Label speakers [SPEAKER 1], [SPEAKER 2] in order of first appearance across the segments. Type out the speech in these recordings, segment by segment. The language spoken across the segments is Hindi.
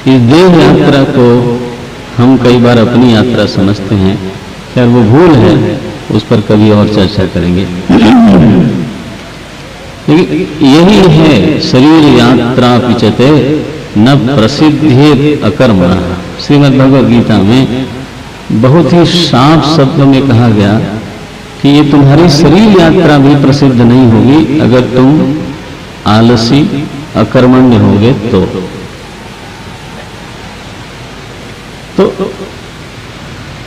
[SPEAKER 1] इस देह यात्रा को हम कई बार अपनी यात्रा समझते हैं, खैर वो भूल है, उस पर कभी और चर्चा करेंगे। लेकिन यही है शरीर यात्रा पिचते न प्रसिद्धि अकर्मणः। श्रीमद् भगवद गीता में बहुत ही साफ शब्दों में कहा गया कि ये तुम्हारी शरीर यात्रा भी प्रसिद्ध नहीं होगी अगर तुम आलसी अकर्मण्य होगे तो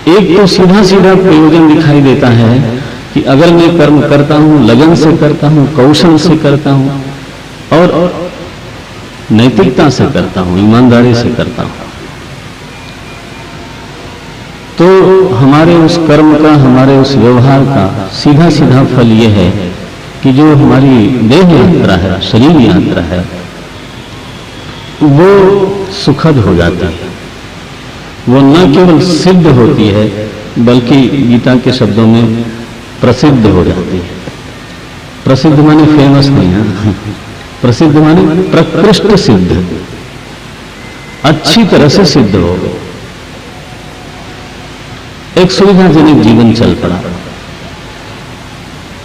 [SPEAKER 1] एक तो सीधा सीधा प्रयोजन दिखाई देता है कि अगर मैं कर्म करता हूं, लगन से करता हूं, कौशल से करता हूं और नैतिकता से करता हूं, ईमानदारी से करता हूं, तो हमारे उस कर्म का, हमारे उस व्यवहार का सीधा सीधा फल यह है कि जो हमारी देह यात्रा है, शरीर यात्रा है, वो सुखद हो जाती है। वो न केवल सिद्ध होती है बल्कि गीता के शब्दों में प्रसिद्ध हो जाती है। प्रसिद्ध माने फेमस नहीं है, प्रसिद्ध माने प्रकृष्ट सिद्ध, अच्छी तरह से सिद्ध हो गए, एक सुविधाजनक जीवन चल पड़ा।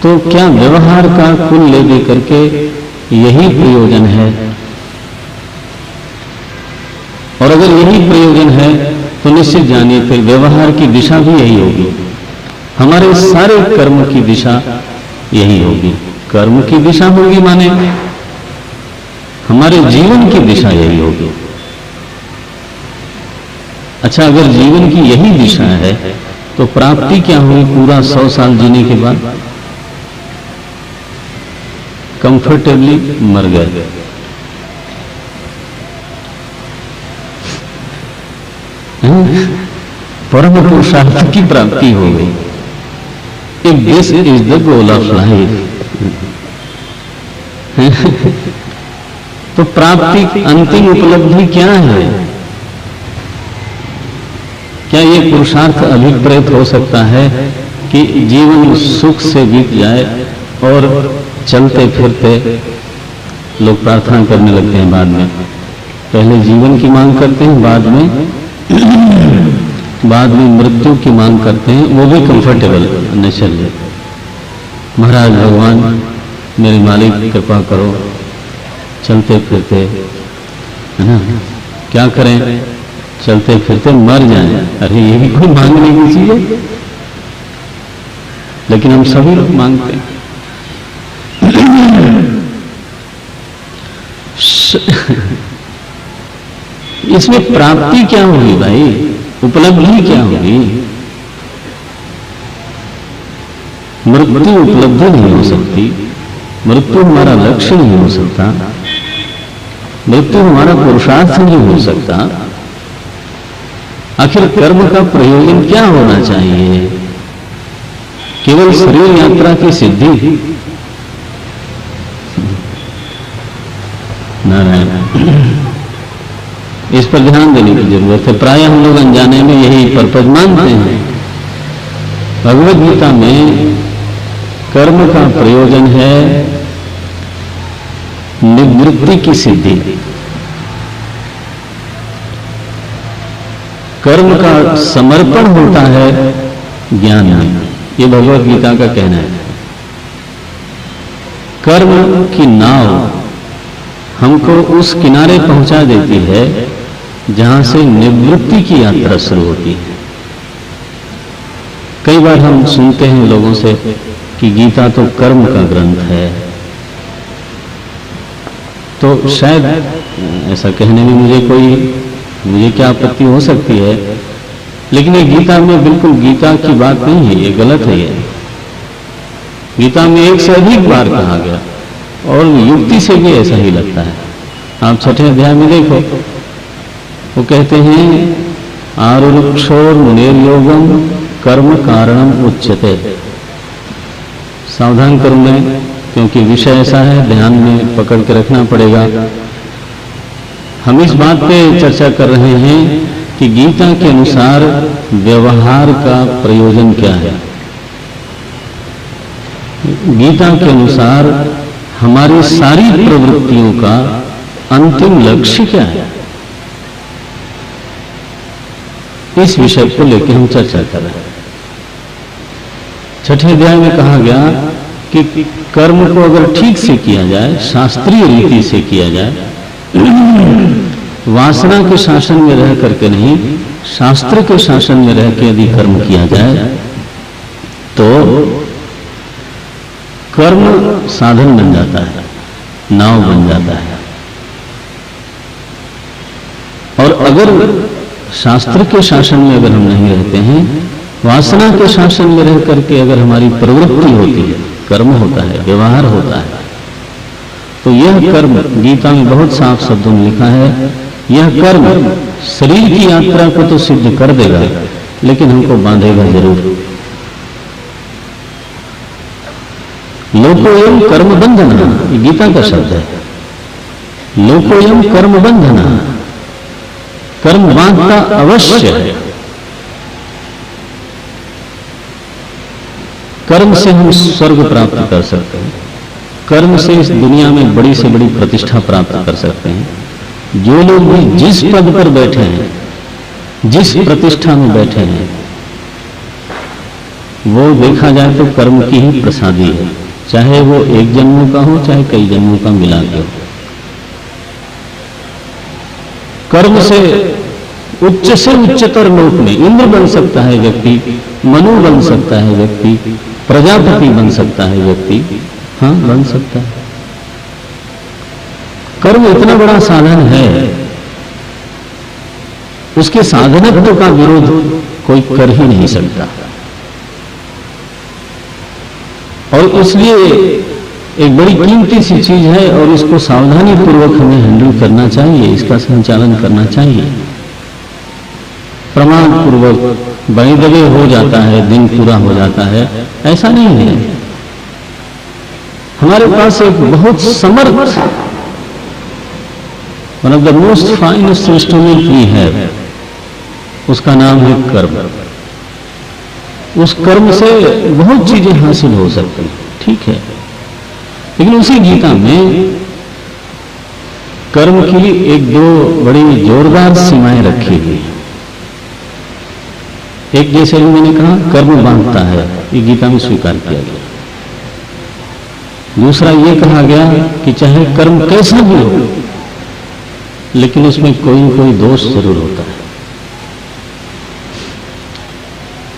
[SPEAKER 1] तो क्या व्यवहार का कुल ले दे करके यही प्रयोजन है? और अगर यही प्रयोजन है तो निश्चित जानिए फिर व्यवहार की दिशा भी यही होगी, हमारे सारे कर्म की दिशा यही होगी। कर्म की दिशा होगी माने हमारे जीवन की दिशा यही होगी। अच्छा, अगर जीवन की यही दिशा है तो प्राप्ति क्या हुई पूरा 100 साल जीने के बाद? कंफर्टेबली मर गए। परम पुरुषार्थ की प्राप्ति हो गई। If this is the goal of life. तो प्राप्ति अंतिम उपलब्धि क्या है? क्या ये पुरुषार्थ अभिप्रेत हो सकता है कि जीवन सुख से बीत जाए और चलते फिरते लोग प्रार्थना करने लगते हैं बाद में? पहले जीवन की मांग करते हैं, बाद में मृत्यु की मांग करते हैं, वो भी कंफर्टेबल नेचुरली। महाराज भगवान मेरे मालिक कृपा करो, चलते फिरते, है ना, क्या करें, चलते फिरते मर जाएं। अरे ये भी कोई मांगने की चीज है? लेकिन हम सभी लोग मांगते हैं। इसमें प्राप्ति क्या होगी भाई? उपलब्धि क्या होगी? मृत्यु उपलब्धि नहीं हो सकती, मृत्यु हमारा लक्ष्य नहीं हो सकता, मृत्यु हमारा पुरुषार्थ नहीं हो सकता। आखिर कर्म का प्रयोजन क्या होना चाहिए? केवल शरीर यात्रा की सिद्धि? नारायण, इस पर ध्यान देने की जरूरत है। प्राय हम लोग अनजाने में यही पर्पज मानते हैं। भगवद गीता में कर्म का प्रयोजन है निवृत्ति की सिद्धि। कर्म का समर्पण होता है ज्ञान में, ये भगवद गीता का कहना है। कर्म की नाव हमको उस किनारे पहुंचा देती है जहां से निवृत्ति की यात्रा शुरू होती है। कई बार हम सुनते हैं लोगों से कि गीता तो कर्म का ग्रंथ है, तो शायद ऐसा कहने में मुझे क्या आपत्ति हो सकती है, लेकिन ये गीता में बिल्कुल गीता की बात नहीं है, ये गलत है। ये गीता में एक से अधिक बार कहा गया और युक्ति से भी ऐसा ही लगता है। आप 6ठे अध्याय में देखो, वो कहते हैं आरुक्षोर निर्योगम कर्म कारणम उच्यते। सावधान करूं मैं, क्योंकि विषय ऐसा है, ध्यान में पकड़ के रखना पड़ेगा। हम इस बात पे चर्चा कर रहे हैं कि गीता के अनुसार व्यवहार का प्रयोजन क्या है। गीता के अनुसार हमारी सारी प्रवृत्तियों का अंतिम लक्ष्य क्या है, इस विषय को लेकर हम चर्चा कर रहे हैं। छठे अध्याय में कहा गया कि कर्म को अगर ठीक से किया जाए, शास्त्रीय रीति से किया जाए, वासना के शासन में रह करके नहीं, शास्त्र के शासन में रह के यदि कर्म किया जाए तो कर्म साधन बन जाता है, नाव बन जाता है। और अगर शास्त्र के शासन में अगर हम नहीं रहते हैं, वासना के शासन में रह करके अगर हमारी प्रवृत्ति होती है, कर्म होता है, व्यवहार होता है, तो यह कर्म, गीता में बहुत साफ शब्दों में लिखा है, यह कर्म शरीर की यात्रा को तो सिद्ध कर देगा, लेकिन हमको बांधेगा जरूर। लोकोयम कर्म बंधना, ये गीता का शब्द है। लोकोयम कर्म बंधना, कर्म बांधता अवश्य है। कर्म से हम स्वर्ग प्राप्त कर सकते हैं, कर्म से इस दुनिया में बड़ी से बड़ी प्रतिष्ठा प्राप्त कर सकते हैं। जो लोग भी जिस पद पर बैठे हैं, जिस प्रतिष्ठा में बैठे हैं, वो देखा जाए तो कर्म की ही प्रसादी है, चाहे वो एक जन्मों का हो, चाहे कई जन्मों का मिला के हो। कर्म से उच्चतर लोक में इंद्र बन सकता है व्यक्ति, मनु बन सकता है व्यक्ति, प्रजापति बन सकता है व्यक्ति, हाँ बन सकता है। कर्म इतना बड़ा साधन है, उसके साधनत्व का विरोध कोई कर ही नहीं सकता। और इसलिए एक बड़ी कीमती सी चीज है और इसको सावधानी पूर्वक हमें हैंडल करना चाहिए, इसका संचालन करना चाहिए। प्रमाण पूर्वक बाई दबे हो जाता है, दिन पूरा हो जाता है, ऐसा नहीं है। हमारे पास एक बहुत समर्थ, one of the most finest instrument we have, उसका नाम है कर्म। उस कर्म से बहुत चीजें हासिल हो सकती हैं, ठीक है, लेकिन उसी गीता में कर्म की एक दो बड़ी जोरदार सीमाएं रखी हुई हैं। एक जैसे मैंने कहा कर्म बांधता है, ये गीता में स्वीकार किया गया। दूसरा ये कहा गया कि चाहे कर्म कैसा भी हो, लेकिन उसमें कोई न कोई दोष जरूर होता है।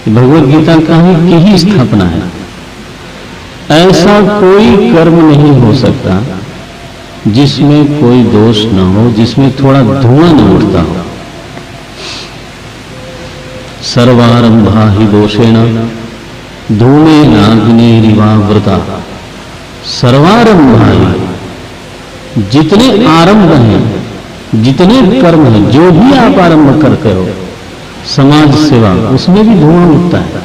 [SPEAKER 1] भगवत गीता की ही स्थापना है। ऐसा कोई कर्म नहीं हो सकता जिसमें कोई दोष न हो, जिसमें थोड़ा धुआं न उठता हो। सर्वारंभा ही दोषेण धूमे नाग्निरिवावृता। सर्वारंभा ही, जितने आरंभ हैं, जितने कर्म हैं, जो भी आप आरंभ करते हो, समाज सेवा, उसमें भी धुआं उठता है।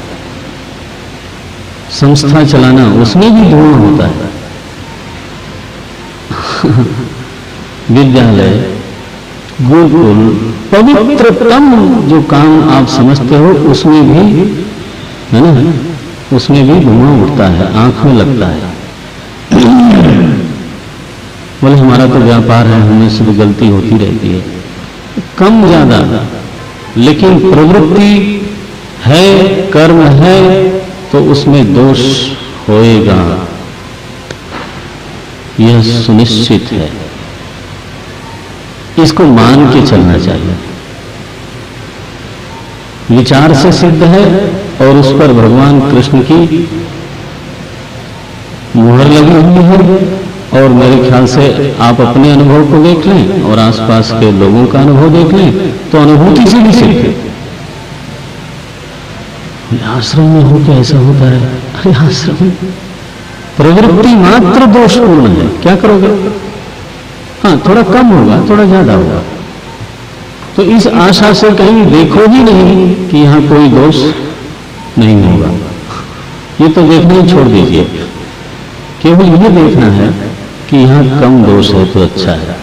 [SPEAKER 1] संस्था चलाना, उसमें भी धुआं होता है। विद्यालय, गुरुकुल, पवित्रतम जो काम आप समझते हो, उसमें भी, है ना, उसमें भी धुआं उठता है, आंख में लगता है। बोले हमारा तो व्यापार है, हमें सिर्फ गलती होती रहती है, कम ज्यादा, लेकिन प्रवृत्ति है, कर्म है, तो उसमें दोष होएगा, यह सुनिश्चित है। इसको मान के चलना चाहिए। विचार से सिद्ध है और उस पर भगवान कृष्ण की मुहर लगी हुई है। और मेरे ख्याल से आप अपने अनुभव को देख लें और आसपास के लोगों का अनुभव देख लें तो अनुभूति से भी सीखें। आश्रम में हो क्या ऐसा होता है? अरे आश्रम में प्रवृत्ति मात्र दोषपूर्ण है, क्या करोगे? हाँ, थोड़ा कम होगा, थोड़ा ज्यादा होगा, तो इस आशा से कहीं देखो ही नहीं कि यहां कोई दोष नहीं होगा। ये तो देखना ही छोड़ दीजिए, केवल ये देखना है कि यहां कम दोष है तो अच्छा है।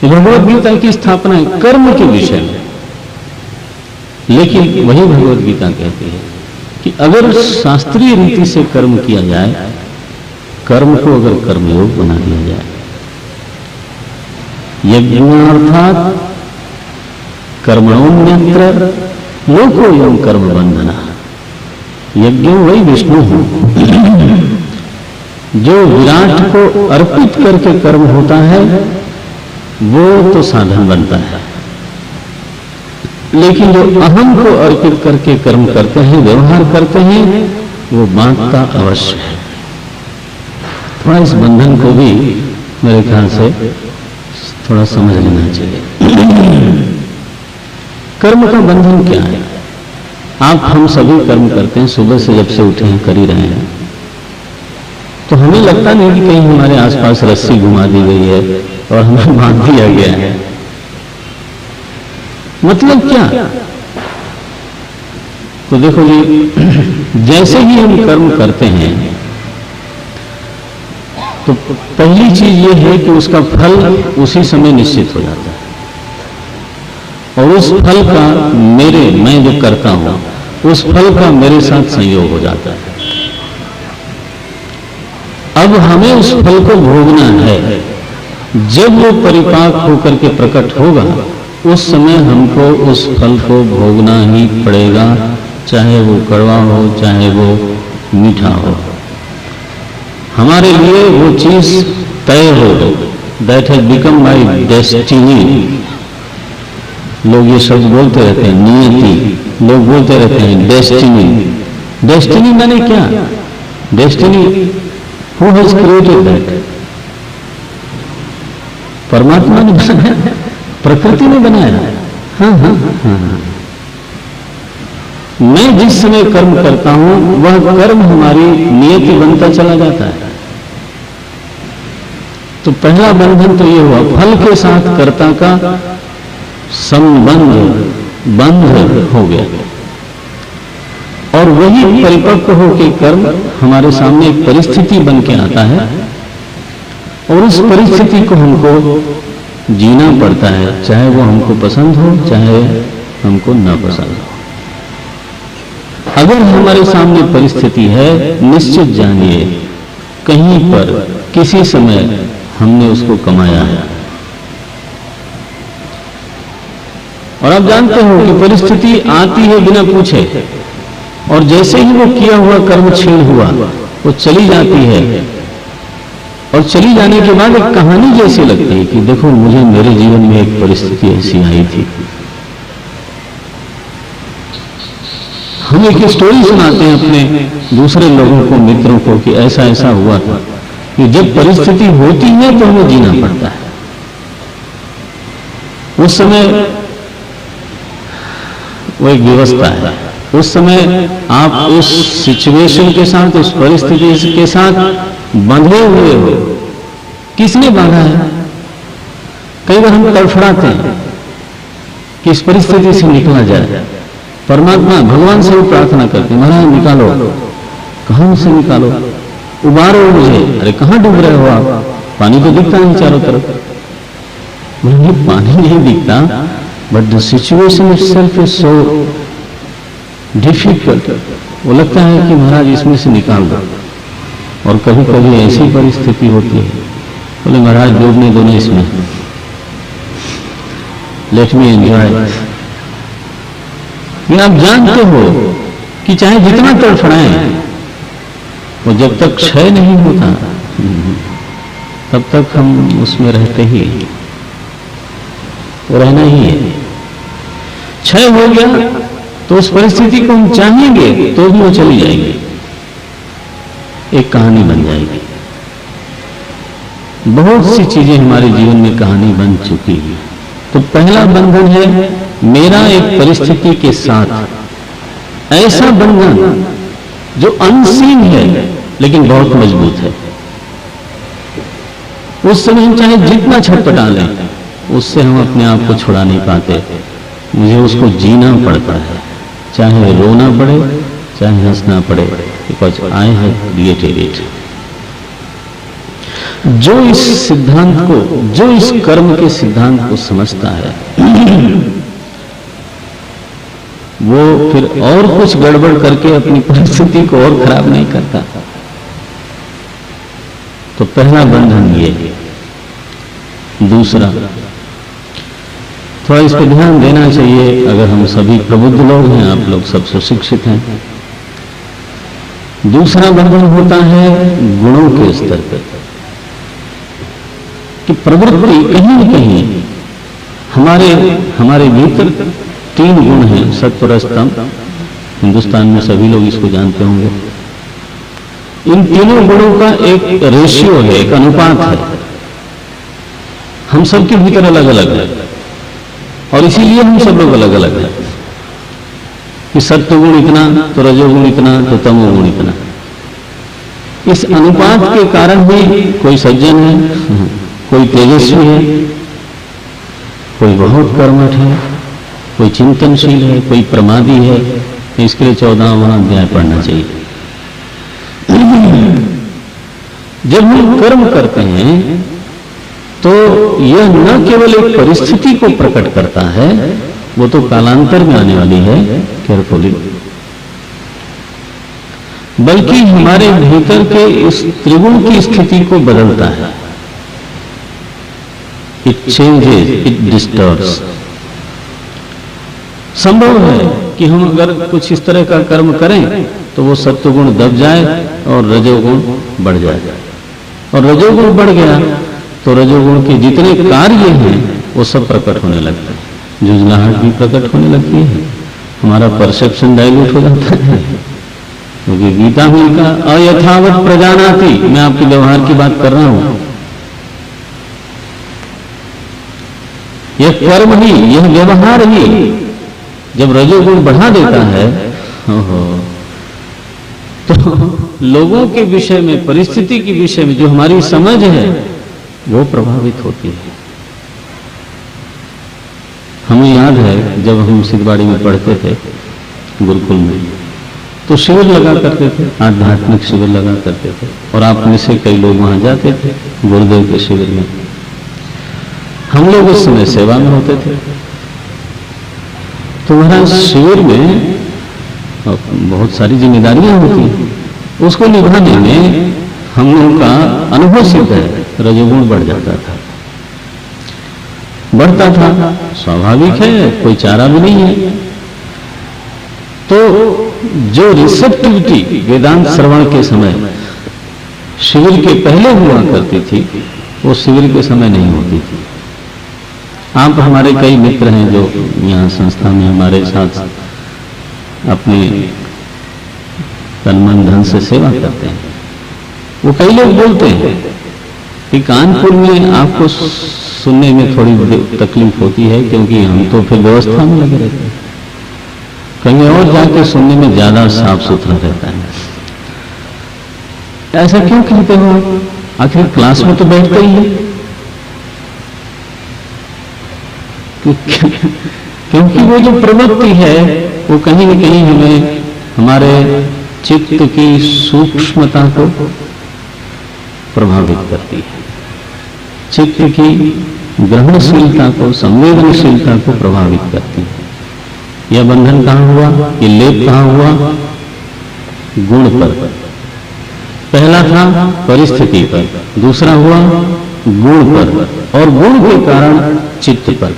[SPEAKER 1] भगवत गीता की स्थापना है कर्म के विषय में, लेकिन वही भगवत गीता कहती है कि अगर शास्त्रीय रीति से कर्म किया जाए कर्म को अगर कर्मयोग बना दिया जाए, यज्ञार्थात कर्मणोन्यत्र लोकोऽयं कर्म बंधना। यज्ञ वही विष्णु हो जो विराट को अर्पित करके कर्म होता है, वो तो साधन बनता है, लेकिन जो अहम को अर्पित करके कर्म करते हैं, व्यवहार करते हैं, वो बांटता अवश्य है। थोड़ा इस बंधन को भी मेरे ख्याल से थोड़ा समझ लेना चाहिए। कर्म का बंधन क्या है? आप हम सभी कर्म करते हैं, सुबह से जब से उठे हैं कर ही रहे हैं, तो हमें लगता नहीं कि कहीं हमारे आसपास रस्सी घुमा दी गई है और हमें बांध दिया गया है। मतलब क्या? तो देखो जी, जैसे ही हम कर्म करते हैं तो पहली चीज ये है कि उसका फल उसी समय निश्चित हो जाता है, और उस फल का मैं जो करता हूं, उस फल का मेरे साथ संयोग हो जाता है। अब हमें उस फल को भोगना है। जब वो परिपाक होकर के प्रकट होगा, उस समय हमको उस फल को भोगना ही पड़ेगा, चाहे वो कड़वा हो, चाहे वो मीठा हो। हमारे लिए वो चीज तय हो, that has become my destiny. लोग ये शब्द बोलते रहते हैं, नियति। लोग बोलते रहते हैं डेस्टिनी। डेस्टिनी माने क्या? Destiny who has created that? परमात्मा ने बनाया, प्रकृति ने बनाया। हाँ हाँ हाँ हाँ। मैं जिस समय कर्म करता हूं, वह कर्म हमारी नियति बनता चला जाता है। तो पहला बंधन तो ये हुआ, फल के साथ कर्ता का संबंध बंध हो गया, और वही परिपक्व होकर कर्म हमारे सामने एक परिस्थिति बन के आता है, और उस परिस्थिति को हमको जीना पड़ता है, चाहे वो हमको पसंद हो, चाहे हमको ना पसंद हो। अगर हमारे सामने परिस्थिति है, निश्चित जानिए कहीं पर किसी समय हमने उसको कमाया है। और आप जानते हो कि परिस्थिति आती है बिना पूछे, और जैसे ही वो किया हुआ कर्म छीण हुआ, वो चली जाती है, और चली जाने के बाद एक कहानी जैसी लगती है कि देखो मुझे मेरे जीवन में एक परिस्थिति ऐसी आई थी। हम एक स्टोरी सुनाते हैं अपने दूसरे लोगों को, मित्रों को, कि ऐसा ऐसा हुआ था। कि जब परिस्थिति होती है तो हमें जीना पड़ता है। उस समय वो एक व्यवस्था है, उस समय आप उस सिचुएशन के साथ, उस परिस्थिति के साथ बंधे हुए हो। किसने बांधा है? कई बार हम तड़फड़ाते हैं कि इस परिस्थिति से निकला जाए। परमात्मा भगवान से भी प्रार्थना करते, महाराज निकालो, कहां से निकालो, उबारो मुझे। अरे कहां डूब रहे हो आप? पानी तो दिखता नहीं चारों तरफ। मुझे पानी नहीं दिखता, but the situation itself is so difficult. वो लगता है कि महाराज इसमें से निकाल दो। और कभी कभी ऐसी परिस्थिति होती है, बोले महाराज डूबने दो ना इसमें, लेट मी एंजॉय। आप जानते हो कि चाहे जितना तड़फड़ाएं, वो जब तक क्षय नहीं होता तब तक हम उसमें रहते ही, वो रहना ही है। क्षय हो गया तो उस परिस्थिति को हम चाहेंगे तो भी वो चली जाएगी, एक कहानी बन जाएगी। बहुत सी चीजें हमारे जीवन में कहानी बन चुकी है। तो पहला बंधन है मेरा एक परिस्थिति के साथ ऐसा बंधन जो अनसीन है लेकिन बहुत मजबूत है। उस समय हम चाहे जितना छटपटा लें, उससे हम अपने आप को छुड़ा नहीं पाते। मुझे उसको जीना पड़ता है, चाहे रोना पड़े, चाहे हंसना पड़े, because I have created it. जो इस सिद्धांत को, जो इस कर्म के सिद्धांत को समझता है, वो फिर और कुछ गड़बड़ करके अपनी परिस्थिति को और खराब नहीं करता। तो पहला बंधन ये है। दूसरा, थोड़ा इस पर ध्यान देना चाहिए। अगर हम सभी प्रबुद्ध लोग हैं, आप लोग सब सुशिक्षित हैं। दूसरा बंधन होता है गुणों के स्तर पर, कि प्रवृत्ति कहीं न कहीं हमारे भीतर 3 गुण हैं, सत्व रज तम। हिंदुस्तान में सभी लोग इसको जानते होंगे। इन तीनों गुणों का एक रेशियो है, एक अनुपात है। हम सबके भीतर अलग अलग है और इसीलिए हम सब लोग अलग अलग हैं कि सत्वगुण इतना तो रजोगुण इतना तो तमोगुण इतना। इस अनुपात के कारण भी कोई सज्जन है, कोई तेजस्वी है, कोई बहुत कर्मठ है, कोई चिंतनशील है, कोई प्रमादी है। इसके लिए 14वां अध्याय पढ़ना चाहिए। जब हम कर्म करते हैं तो यह न केवल एक परिस्थिति को प्रकट करता है, वो तो कालांतर में आने वाली है, केयरफुली, बल्कि हमारे भीतर के इस त्रिगुण की स्थिति को बदलता है। It changes, it disturbs. संभव है कि हम अगर कुछ इस तरह का कर्म करें तो वो सत्वगुण दब जाए और रजोगुण बढ़ जाए, और रजोगुण बढ़ गया तो रजोगुण के जितने कार्य हैं वो सब प्रकट होने लगते हैं। जुझलाहट भी प्रकट होने लगती है, हमारा परसेप्शन डाइल्यूट हो जाता है। क्योंकि गीता में का अयथावत प्रजानाति, मैं आपके व्यवहार की बात कर रहा हूं। यह कर्म ही, यह व्यवहार ही जब रजोगुण बढ़ा देता है तो लोगों के विषय में, परिस्थिति के विषय में जो हमारी समझ है वो प्रभावित होती है। हमें याद है जब हम सिद्धवाड़ी में पढ़ते थे गुरुकुल में, तो शिविर लगा करते थे, आध्यात्मिक शिविर लगा करते थे, और आप में से कई लोग वहां जाते थे गुरुदेव के शिविर में। हम लोग उस समय सेवा में होते थे। तो वहां शिविर में बहुत सारी जिम्मेदारियां होती हैं, उसको निभाने में हम लोगों का अनुभव सिद्ध है, रजोगुण बढ़ जाता था, बढ़ता था, स्वाभाविक है, कोई चारा भी नहीं है। तो जो रिसेप्टिविटी वेदांत श्रवण के समय शिविर के पहले हुआ करती थी, वो शिविर के समय नहीं होती थी। आप हमारे कई मित्र हैं जो यहाँ संस्था में हमारे साथ अपने तन मन धन से सेवा करते हैं। वो कई लोग बोलते हैं कि कानपुर में आपको सुनने में थोड़ी तकलीफ होती है, क्योंकि हम तो फिर व्यवस्था में लगे रहते हैं, कहीं और जाके सुनने में ज्यादा साफ सुथरा रहता है। ऐसा क्यों कहते हो? आखिर क्लास में तो बैठते ही है। क्योंकि वो जो प्रवृत्ति है वो कहीं न कहीं हमें हमारे चित्त की सूक्ष्मता को प्रभावित करती है, चित्त की ग्रहणशीलता को, संवेदनशीलता को प्रभावित करती है। यह बंधन कहां हुआ, ये लेप कहां हुआ? गुण पर। पहला था परिस्थिति पर, दूसरा हुआ गुण पर, और गुण के कारण चित्त पर,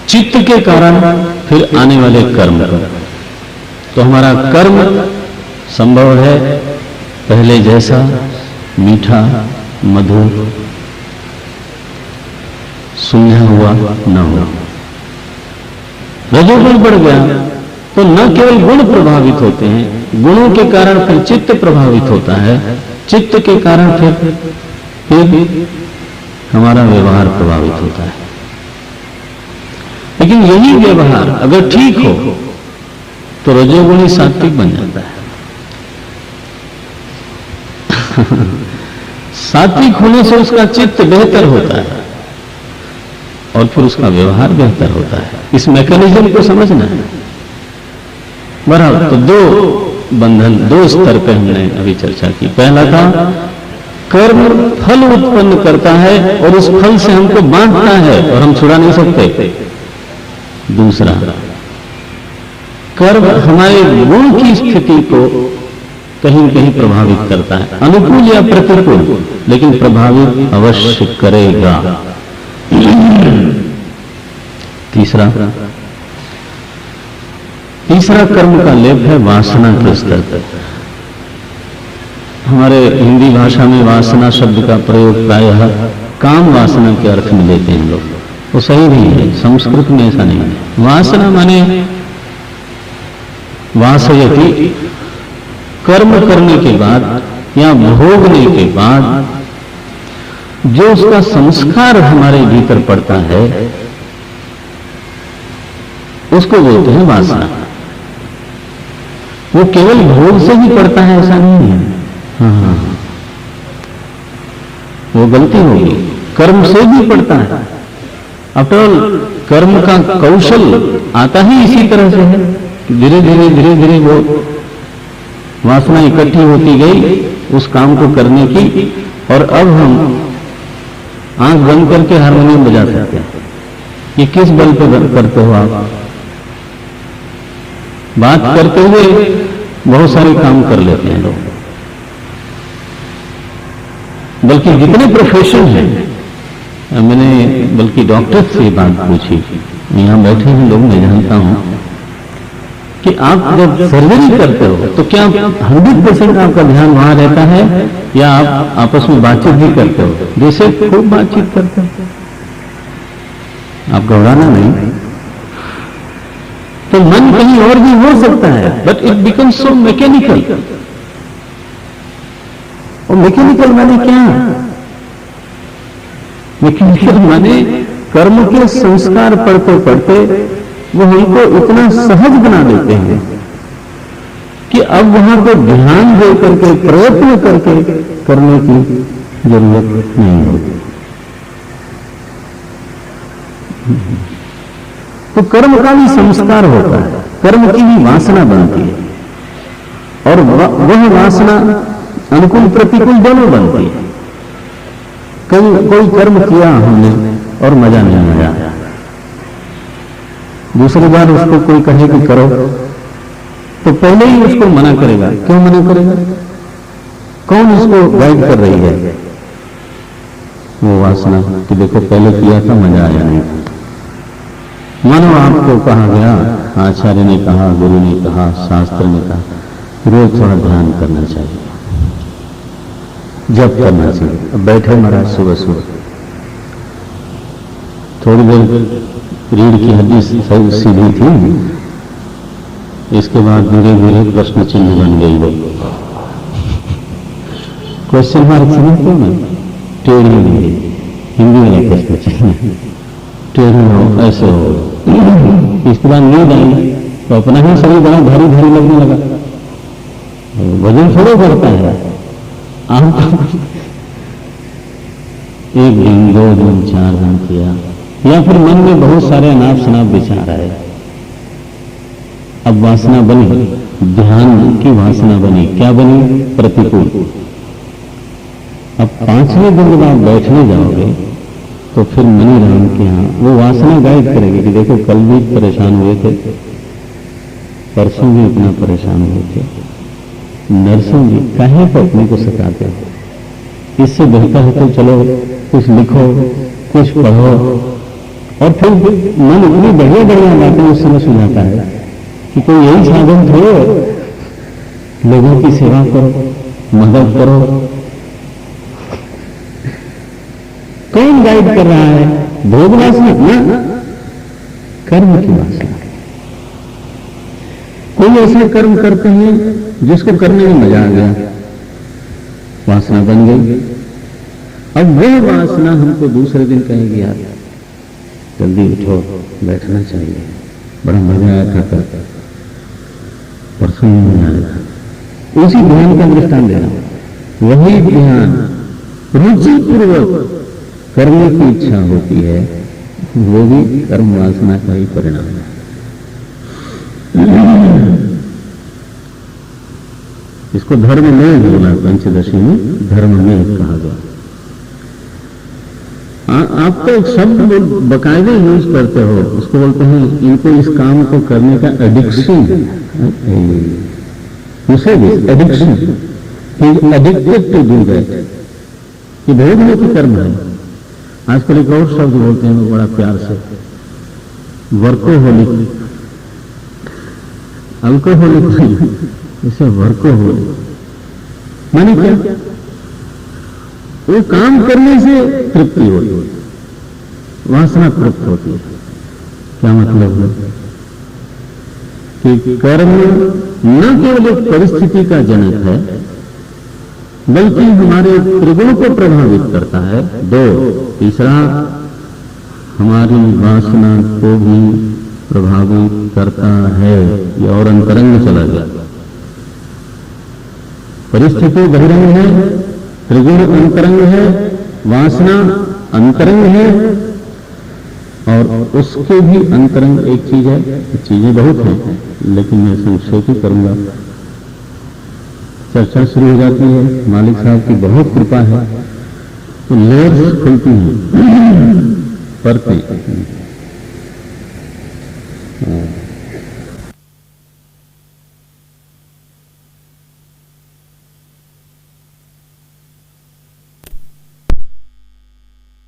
[SPEAKER 1] चित्त के कारण फिर आने वाले कर्म पर। तो हमारा कर्म संभव है पहले जैसा मीठा, मधुर, सुलझा हुआ न हो। रजोगुण बढ़ गया तो न केवल गुण प्रभावित होते हैं, गुणों के कारण फिर चित्त प्रभावित होता है, चित्त के कारण फिर हमारा व्यवहार प्रभावित होता है। लेकिन यही व्यवहार अगर ठीक हो तो रजोगुणी सात्विक बन जाता है। सात्विक होने से उसका चित्त बेहतर होता है और फिर उसका व्यवहार बेहतर होता है। इस मैकेनिज्म को समझना है। बराबर, तो दो बंधन, दो स्तर पे हमने अभी चर्चा की। पहला था कर्म फल उत्पन्न करता है और उस फल से हमको बांटता है और हम छुड़ा नहीं सकते। दूसरा, कर्म हमारे गुण की स्थिति को कहीं कहीं प्रभावित करता है, अनुकूल या प्रतिकूल, लेकिन प्रभावित अवश्य करेगा। तीसरा कर्म का लेप है वासना के स्तर पर। हमारे हिंदी भाषा में वासना शब्द का प्रयोग प्रायः काम वासना के अर्थ में लेते हैं लोग, वो सही नहीं है। संस्कृत में ऐसा नहीं है। वासना माने वासयति, कर्म करने के बाद या भोगने के बाद जो उसका संस्कार हमारे भीतर पड़ता है उसको बोलते हैं वासना। वो केवल भोग से ही पड़ता है ऐसा नहीं है। हाँ, वो गलती होगी, कर्म से भी पड़ता है। आफ्टर ऑल कर्म का कौशल आता ही इसी तरह से है। धीरे धीरे वो वासना इकट्ठी होती गई उस काम को करने की, और अब हम आंख बंद करके हारमोनियम बजा सकते हैं। ये किस बल पे करते हो आप? बात करते हुए बहुत सारे काम कर लेते हैं लोग। बल्कि जितने प्रोफेशन हैं, मैंने बल्कि डॉक्टर से बात पूछी, यहां बैठे हैं लोग, मैं जानता हूं कि आप जब सर्जरी करते हो तो क्या 100% आपका ध्यान वहां रहता है या आप आपस में बातचीत भी करते हो? जैसे खूब बातचीत करते हो, आप घबराना नहीं। तो मन कहीं और भी हो सकता है, but it becomes so mechanical. और मैकेनिकल माने क्या? मैकेनिकल माने कर्म के संस्कार पढ़ते पढ़ते वो हमको इतना सहज बना देते हैं कि अब वहां पे ध्यान दे करके प्रयत्न करके करने की जरूरत नहीं होती। तो कर्म का भी संस्कार होता है, कर्म की भी वासना बनती है, और वह वासना अनुकूल प्रतिकूल दोनों बनती है। कोई कर्म किया हमने और मजा नहीं आया, दूसरी बार उसको कोई कहे कि करो तो पहले ही उसको मना करेगा। क्यों मना करेगा? कौन उसको गाइड कर रही है? वो वासना कि देखो पहले किया था मजा आया नहीं। मानो आपको कहा गया, आचार्य ने कहा, गुरु ने कहा, शास्त्र ने कहा रोज थोड़ा ध्यान करना चाहिए, जप करना चाहिए। अब बैठे महाराज सुबह सुबह थोड़ी देर रीढ़ की हड्डी सीधी थी, इसके बाद धीरे धीरे प्रश्न चिन्ह बन गई वो। क्वेश्चन मार्क समझते हो ना? टेढ़ी नहीं, हिंदी वाला प्रश्न चिन्ह, टेढ़ी हो, ऐसे हो। इसके बाद नींद आई तो अपना ही शरीर बड़ा भारी भारी लगने लगा। वजन थोड़ा बढ़ता है। आप एक दिन, 2 दिन, 4 दिन किया, या फिर मन में बहुत सारे अनाप शनाप विचार आए, अब वासना बनी, ध्यान की वासना बनी। क्या बनी? प्रतिकूल। अब 5वें दिन जब आप बैठने जाओगे तो फिर मनी राम के यहाँ वो वासना गाइड करेगी कि देखो कल भी परेशान हुए थे, परसों भी इतना परेशान हुए थे, नरसों भी काहे पर अपने को सताते हो? इससे बेहतर है तो चलो कुछ लिखो, कुछ पढ़ो। और फिर मन इतनी बढ़िया बढ़िया बातें उस समय सुझाता है कि कोई यही साधन थोड़े, लोगों की सेवा करो, मदद करो। कौन गाइड कर रहा है? भोग वासना ना, कर्म की वासना। कोई ऐसे कर्म करते हैं जिसको करने में मजा आ गया, वासना बन गई। अब वह वासना हमको दूसरे दिन कहेगी यार जल्दी उठो, बैठना चाहिए, बड़ा मजा आया था कल, परसों में मजा आया था। उसी ध्यान का दृष्टांत देना, वही ध्यान रुचि पूर्वक करने की इच्छा होती है, वो भी कर्म वासना का ही परिणाम है। इसको धर्म में बोला, पंचदशी में धर्म में कहा गया। आप तो एक शब्द बकायदे यूज करते हो, उसको बोलते हैं इनको इस काम को करने का एडिक्शन है।
[SPEAKER 2] उसे भी addiction, addicted to do that, ये भोगने की कर्म है। आजकल एक और शब्द बोलते हैं बड़ा प्यार से, वर्कोहोलिक, अल्कोहलिक नहीं, इसे वर्कोहोलिक। माने क्या? वो काम करने से तृप्ति होती है, वासना तृप्त होती है। क्या मतलब है कि कर्म न केवल एक परिस्थिति का जनक है, बल्कि हमारे त्रिगुण को प्रभावित करता है। दो, तीसरा हमारी वासना को भी प्रभावित करता है। ये और अंतरंग चला गया। परिस्थिति बहिरंग है, त्रिगुण अंतरंग है, वासना अंतरंग है, और उसके भी अंतरंग एक चीज है। चीजें बहुत हैं, लेकिन मैं संक्षेप ही करूंगा। चर्चा शुरू हो जाती है, मालिक साहब की बहुत कृपा है, तो लेयर्स खुलती हैं, परतें।